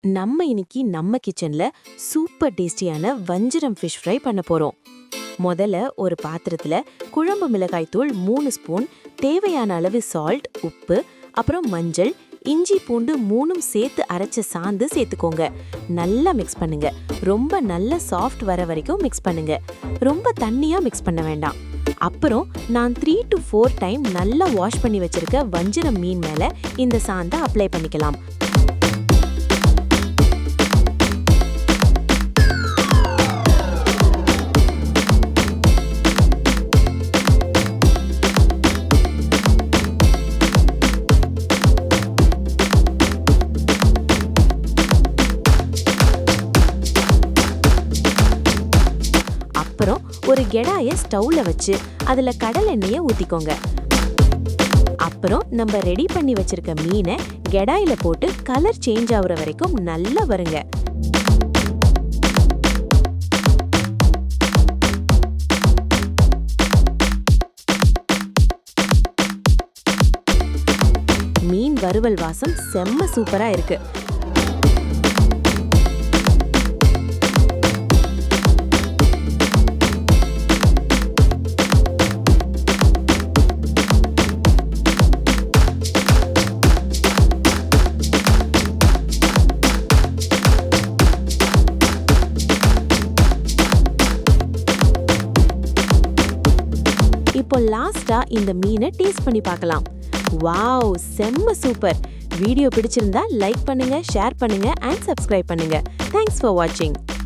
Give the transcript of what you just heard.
நம்ம இன்னைக்கு நம்ம கிச்சன்ல சூப்பர் டேஸ்டியான வஞ்சரம் ஃபிஷ் ஃப்ரை பண்ண போறோம். முதல்ல ஒரு பாத்திரத்துல குழம்பு மிளகாய் தூள் 3 ஸ்பூன், தேவையான அளவு சால்ட், உப்பு, அப்புறம் மஞ்சள், இஞ்சி பூண்டு 3ம் சேர்த்து அரைச்ச சாந்து சேர்த்துக்கோங்க. நல்லா மிக்ஸ் பண்ணுங்க. ரொம்ப நல்ல சாஃப்ட் வர வரைக்கும் மிக்ஸ் பண்ணுங்க. ரொம்ப தண்ணியா மிக்ஸ் பண்ண வேண்டாம். அப்புறம் நான் 3 to 4 டைம் நல்லா வாஷ் பண்ணி வச்சிருக்க வஞ்சரம் மீன் மேல இந்த சாந்தை அப்ளை பண்ணிக்கலாம். அப்புறம் ஒரு கெடாய ஸ்டவ்ல வச்சு அதுல கடல் எண்ணெயை ஊத்திக்கோங்க. அப்புறம் நம்ம ரெடி பண்ணி வச்சிருக்க மீனை கெடாயில போட்டு கலர் சேஞ்ச் ஆகுற வரைக்கும் நல்லா வருங்க. மீன் வறுவல் வாசம் செம்ம சூப்பரா இருக்கு. இப்போ லாஸ்டா இந்த மீனை டேஸ்ட் பண்ணி பார்க்கலாம். வாவ், செம்ம சூப்பர். வீடியோ பிடிச்சிருந்தா லைக் பண்ணுங்க, ஷேர் பண்ணுங்க and subscribe பண்ணுங்க. Thanks for watching.